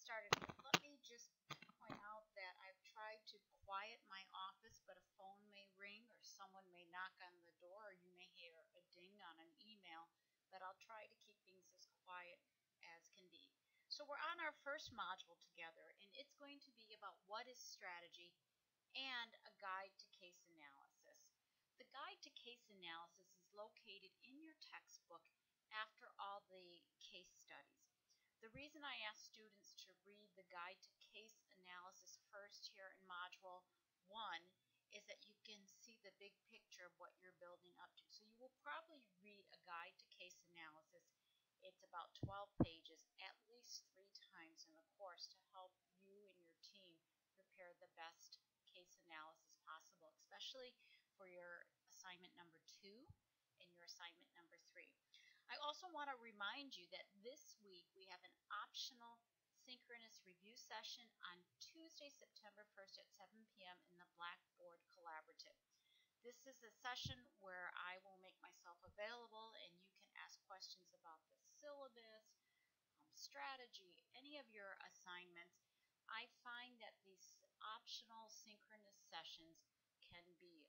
started, let me just point out that I've tried to quiet my office, but a phone may ring or someone may knock on the door, or you may hear a ding on an email, but I'll try to keep things as quiet as can be. So we're on our first module together, and it's going to be about what is strategy and a guide to case analysis. The guide to case analysis is located in your textbook after all the case studies. The reason I ask students to read the guide to case analysis first here in Module 1 is that you can see the big picture of what you're building up to. So you will probably read a guide to case analysis. It's about 12 pages at least 3 times in the course to help you and your team prepare the best case analysis possible, especially for your assignment number 2 and your assignment number 3. I also want to remind you that this week we have an optional synchronous review session on Tuesday, September 1st at 7 p.m. in the Blackboard Collaborative. This is a session where I will make myself available and you can ask questions about the syllabus, strategy, any of your assignments. I find that these optional synchronous sessions can be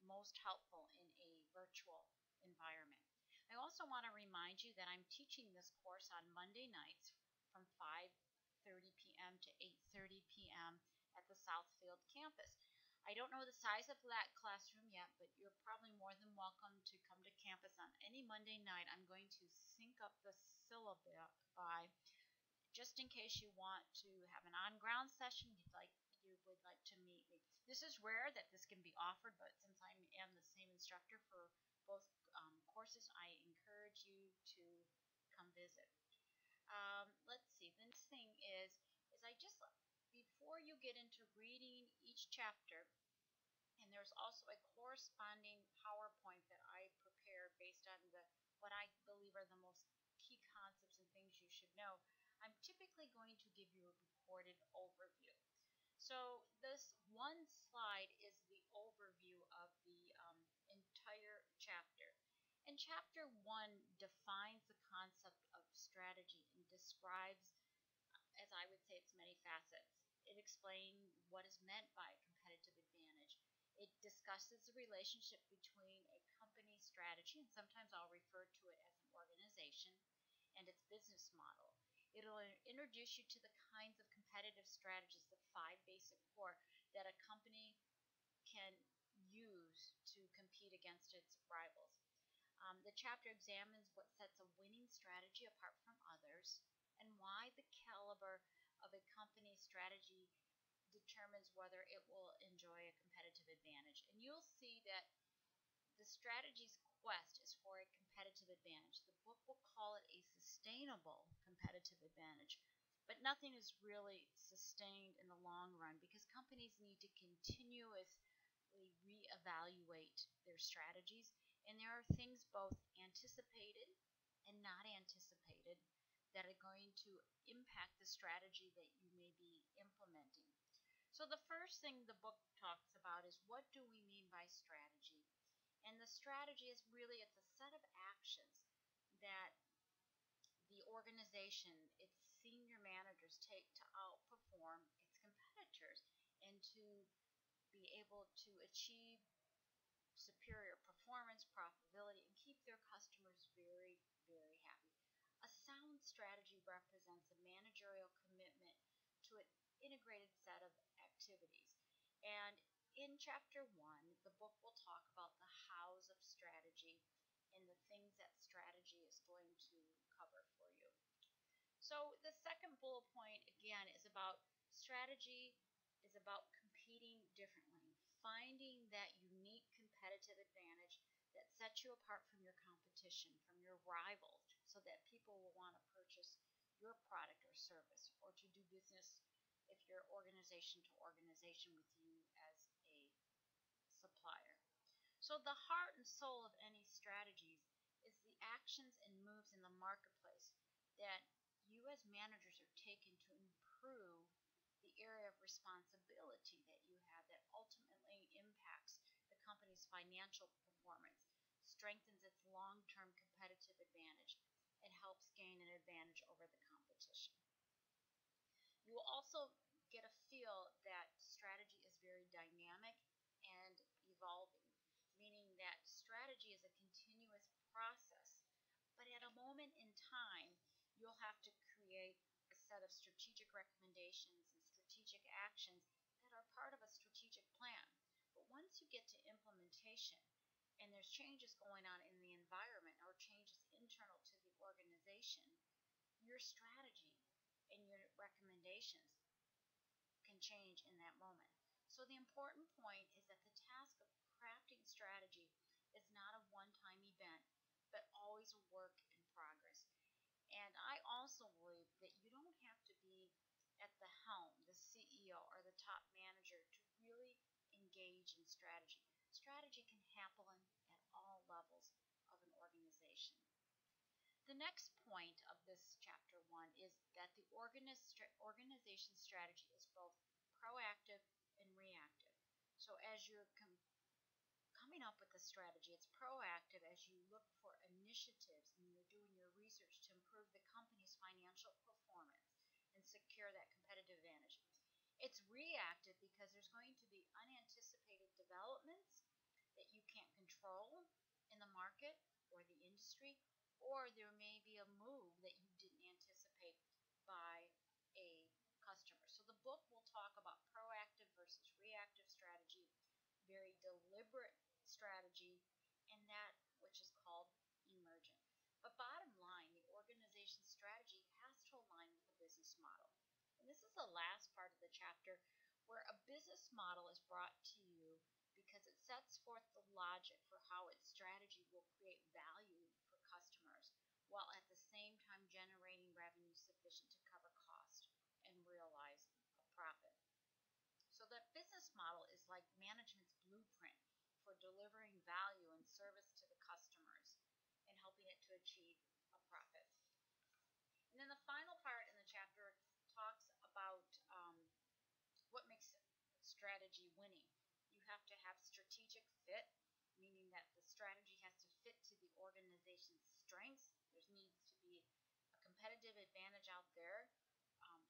most helpful in a virtual environment. I also want to remind you that I'm teaching this course on Monday nights from 5:30 p.m. to 8:30 p.m. at the Southfield campus. I don't know the size of that classroom yet, but you're probably more than welcome to come to campus on any Monday night. I'm going to sync up the syllabi just in case you want to have an on-ground session, you would like to meet me. This is rare that this can be offered, but since I am the same instructor for both courses, I encourage you to come visit. Let's see. The next thing is before you get into reading each chapter, and there's also a corresponding PowerPoint that I prepared based on what I believe are the most key concepts and things you should know. I'm typically going to give you a recorded overview. So this one slide is the overview of the entire chapter. And chapter 1 defines the concept of strategy and describes, as I would say, its many facets. It explains what is meant by competitive advantage. It discusses the relationship between a company's strategy, and sometimes I'll refer to it as an organization, and its business model. It'll introduce you to the kinds of competitive strategies, the 5 basic core that a company can use to compete against its rivals. The chapter examines what sets a winning strategy apart from others and why the caliber of a company's strategy determines whether it will enjoy a competitive advantage. And you'll see that the strategy's quest is for a competitive advantage. The book will call it a sustainable competitive advantage, but nothing is really sustained in the long run because companies need to continuously reevaluate their strategies, and there are things both anticipated and not anticipated that are going to impact the strategy that you may be implementing. So the first thing the book talks about is, what do we mean by strategy? And the strategy is really, it's a set of actions that the organization, its senior managers take to outperform its competitors and to be able to achieve superior performance, profitability, and keep their customers very, very happy. A sound strategy represents a managerial commitment to an integrated set of activities. And in chapter 1, the book will talk about the hows of strategy and the things that strategy is going to cover for you. So the second bullet point, again, is about strategy is about competing differently, finding that unique competitive advantage that sets you apart from your competition, from your rivals, so that people will want to purchase your product or service or to do business if you're organization to organization with you as a supplier. So the heart and soul of any strategies is the actions and moves in the marketplace that you as managers are taking to improve the area of responsibility that you have that ultimately impacts the company's financial performance, strengthens its long-term competitive advantage, and helps gain an advantage over the competition. You will also get a feel that strategy is very dynamic and evolving, meaning that strategy is a continuous process. But at a moment in time, you'll have to create a set of strategic recommendations and strategic actions that are part of a strategic plan. But once you get to implementation and there's changes going on in the environment or changes internal to the organization, your strategy and your recommendations can change in that moment. So the important point is that the task of crafting strategy is not a one-time event, but always a work in progress. And I also believe that you don't have to be at the helm, the CEO, or the top manager to really engage in strategy. Strategy can happen at all levels of an organization. The next point of this chapter 1 is that the organization strategy is both proactive and reactive. So as you're coming up with a strategy, it's proactive as you look for initiatives and you're doing your research to improve the company's financial performance and secure that competitive advantage. It's reactive because there's going to be unanticipated developments that you can't control in the market or the industry, or there may be a move that you didn't anticipate by a customer. So the book will talk about proactive versus reactive strategy, very deliberate strategy, and that which is called emergent. But bottom line, the organization's strategy has to align with the business model. And this is the last part of the chapter where a business model is brought to you because it sets forth the logic for how its strategy will create value for customers while at the same time generating revenue sufficient to cover cost and realize a profit. So that business model is like management's blueprint for delivering value and service to the customers and helping it to achieve a profit. And then the final part in the chapter talks about what makes strategy winning. You have to have strategic fit, meaning that the strategy has to fit to the organization's strengths. There needs to be a competitive advantage out there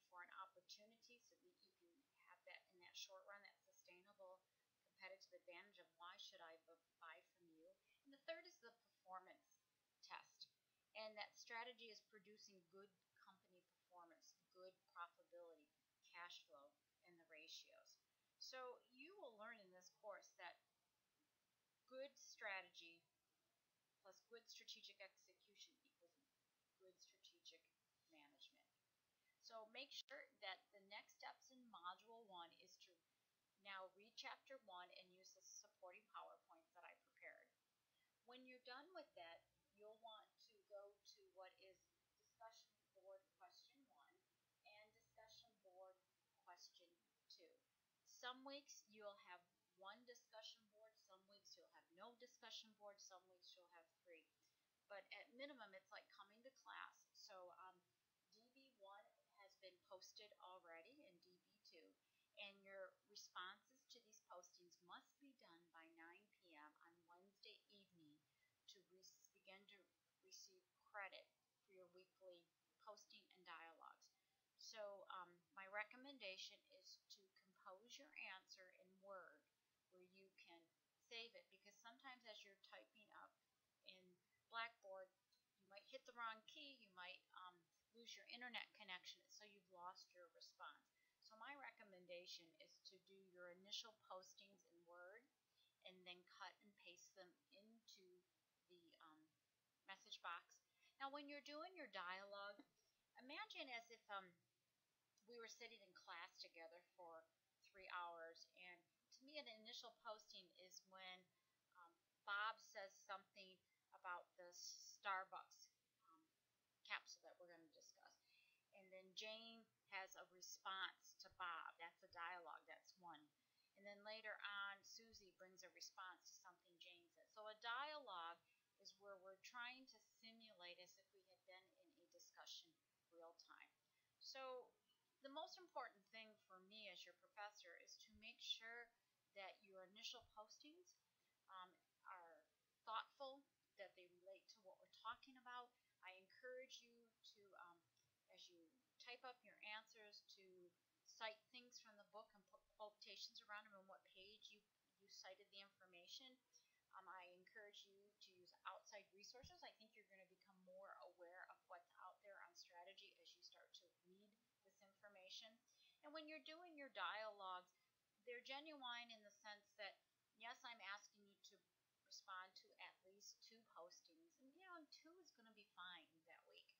for an opportunity so that you can have that in that short run, that sustainable competitive advantage of why should I buy from you. And the third is the performance test. And that strategy is producing good company performance, good profitability, cash flow, and the ratios. So you will learn in this course that good strategy plus good strategic execution equals good strategic management. So make sure that the next steps in Module 1 is to now read Chapter 1 and use the supporting PowerPoints that I prepared. When you're done with that, you'll want to go to what is Discussion Board Question 1 and Discussion Board Question 2. Some weeks you'll have one discussion board, some weeks you'll have no discussion board, some weeks you'll have 3. But at minimum, it's like coming to class. So DB1 has been posted already in DB2, and your responses to these postings must be done by 9 p.m. on Wednesday evening to begin to receive credit for your weekly posting and dialogues. So my recommendation is to compose your answer in Word where you can save it, because sometimes as you're typing up in Blackboard, you might hit the wrong key, you might lose your internet connection, so you've lost your response. So my recommendation is to do your initial postings in Word and then cut and paste them into the message box. Now when you're doing your dialogue, imagine as if we were sitting in class together for 3 hours, and to me an initial posting is when Bob says something about the Starbucks capsule that we're going to discuss. And then Jane has a response to Bob. That's a dialogue. That's one. And then later on, Susie brings a response to something Jane said. So a dialogue is where we're trying to simulate as if we had been in a discussion real time. So the most important thing for me as your professor is to make sure that your initial postings are thoughtful, that they relate to what we're talking about. I encourage you to, as you type up your answers, to cite things from the book and put quotations around them and what page you cited the information. I encourage you to use outside resources. I think you're going to become more aware of what's out there on strategy as you start to read this information. And when you're doing your dialogues, they're genuine in the sense that, yes, I'm asking you to respond to at least 2 postings. And, 2 is going to be fine that week.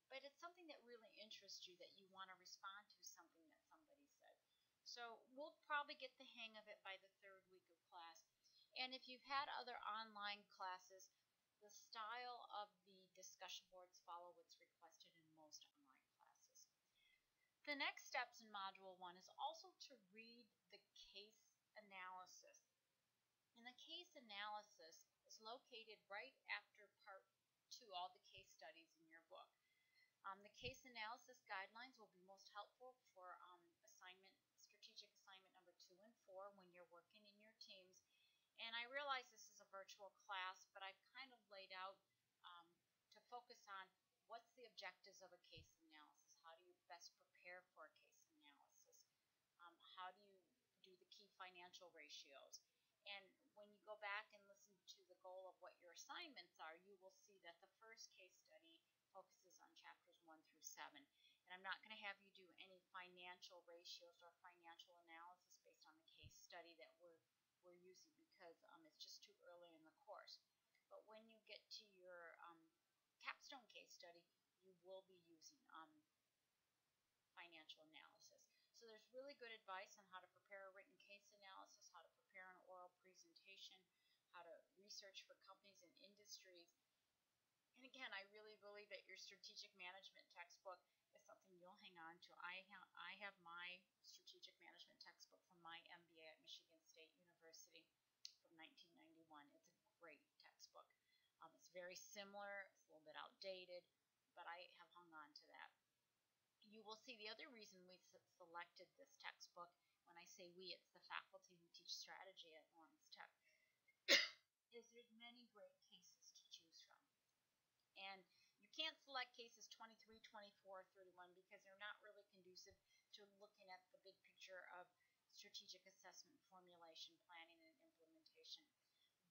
But it's something that really interests you, that you want to respond to something that somebody said. So we'll probably get the hang of it by the 3rd week of class. And if you've had other online classes, the style of the discussion boards follow what's requested in most online classes. The next steps in Module 1 is also to read the case analysis. And the case analysis is located right after Part 2, all the case studies in your book. The case analysis guidelines will be most helpful for strategic assignment number 2 and 4 when you're working in your teams. And I realize this is a virtual class, but I've kind of laid out to focus on what's the objectives of a case analysis. How do you best prepare for a case analysis? How do you do the key financial ratios? And when you go back and listen to the goal of what your assignments are, you will see that the first case study focuses on chapters 1 through 7. And I'm not going to have you do any financial ratios or financial analysis based on the case study that we're using, because it's just too early in the course. But when you get to your capstone case study, you will be using financial analysis. So there's really good advice on how to prepare a written case analysis, how to prepare an oral presentation, how to research for companies and industries. And again, I really believe that your strategic management textbook is something you'll hang on to. I have my strategic management textbook from my MBA at Michigan State University from 1991. It's a great textbook. It's very similar. It's a little bit outdated, but I have hung on to that. You will see the other reason we selected this textbook. When I say we, it's the faculty who teach strategy at Lawrence Tech, is there's many great cases to choose from. And you can't select cases 23, 24, 31 because they're not really conducive to looking at the big picture of strategic assessment, formulation, planning, and implementation.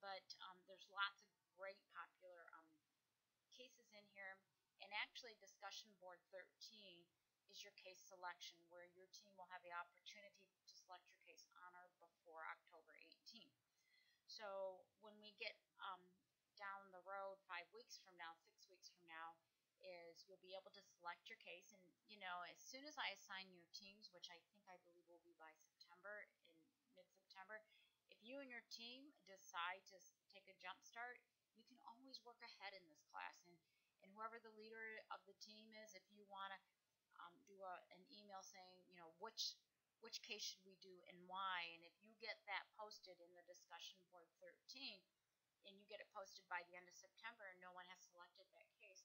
But there's lots of great popular cases in here. And actually, Discussion Board 13 is your case selection, where your team will have the opportunity to select your case on or before October 18th. So when we get down the road 5 weeks from now, 6 weeks from now, is you'll be able to select your case. And, as soon as I assign your teams, which I believe will be by September, in mid-September, if you and your team decide to take a jump start, you can always work ahead in this class. And whoever the leader of the team is, if you want to do an email saying, which case should we do and why, and if you get that posted in the Discussion Board 13, and you get it posted by the end of September and no one has selected that case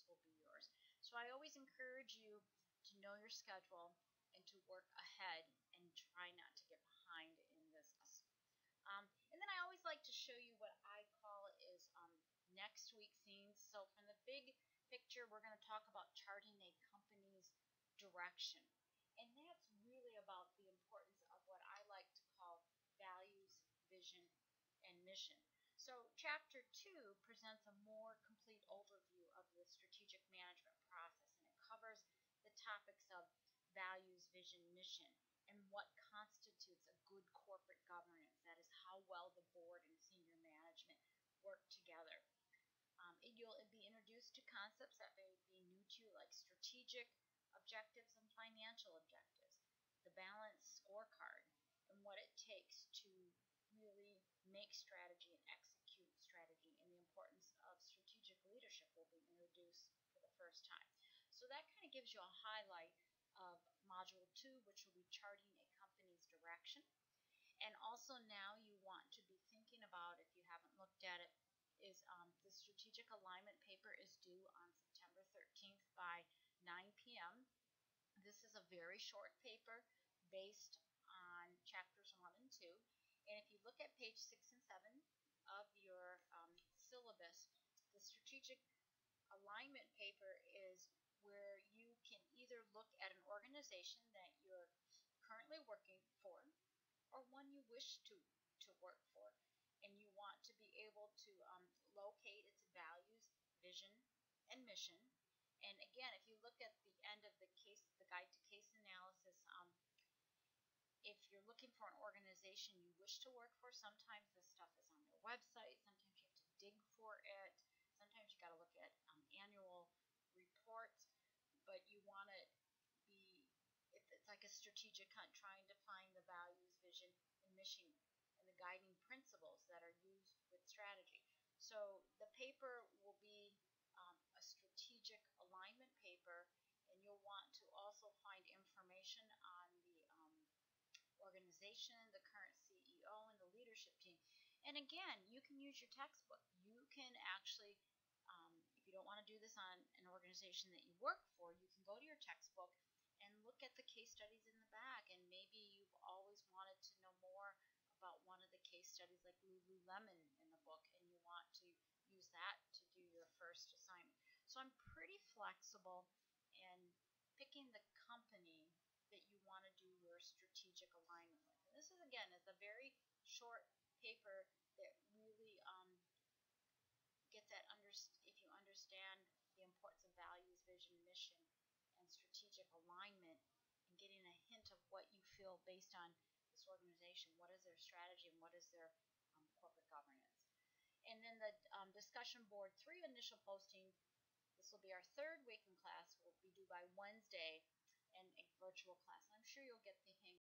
will be yours. So I always encourage you to know your schedule and to work ahead and try not to get behind in this. And then I always like to show you what I call is next week's scenes. So from the big picture, we're going to talk about charting a company's direction. And that's really about the importance of what I like to call values, vision, and mission. So Chapter 2 presents a more complete overview of the strategic management process, and it covers the topics of values, vision, mission, and what constitutes a good corporate governance. That is how well the board and senior management work together. You'll be introduced to concepts that may be new to you, like strategic objectives and financial objectives, the balanced scorecard, and what it takes to really make strategy and execute strategy, and the importance of strategic leadership will be introduced for the first time. So that kind of gives you a highlight of Module 2, which will be charting a company's direction. And also now you want to be thinking about, if you haven't looked at it, is the strategic alignment paper is due on September 13th by 9 p.m. This is a very short paper based on chapters 1 and 2. And if you look at page 6 and 7 of your syllabus, the strategic alignment paper is where you can either look at an organization that you're currently working for or one you wish to work for, and you want to be able to locate its values, vision, and mission. And again, if you look at the end of the case, the guide to case analysis, if you're looking for an organization you wish to work for, sometimes this stuff is on their website, sometimes you have to dig for it, sometimes you got to look at annual reports, but you want to be, it's like a strategic hunt, trying to find the values, vision, and mission, and the guiding principles that are used with strategy. So the paper will be a strategic alignment paper, and you'll want to also find information on the organization, the current CEO, and the leadership team. And again, you can use your textbook. You can actually, if you don't want to do this on an organization that you work for, you can go to your textbook and look at the case studies in the back. And maybe you've always wanted to know more about one of the case studies, like Lululemon in the book, and you want to use that to do your first assignment. So I'm pretty flexible in picking the company that you want to do your strategic alignment with. And this is, again, is a very short paper that really gets at, if you understand the importance of values, vision, mission, and strategic alignment, and getting a hint of what you feel based on this organization. What is their strategy and what is their corporate governance? And then the discussion board 3 initial posting. This will be our 3rd week in class. Will be due by Wednesday, and a virtual class. I'm sure you'll get the hang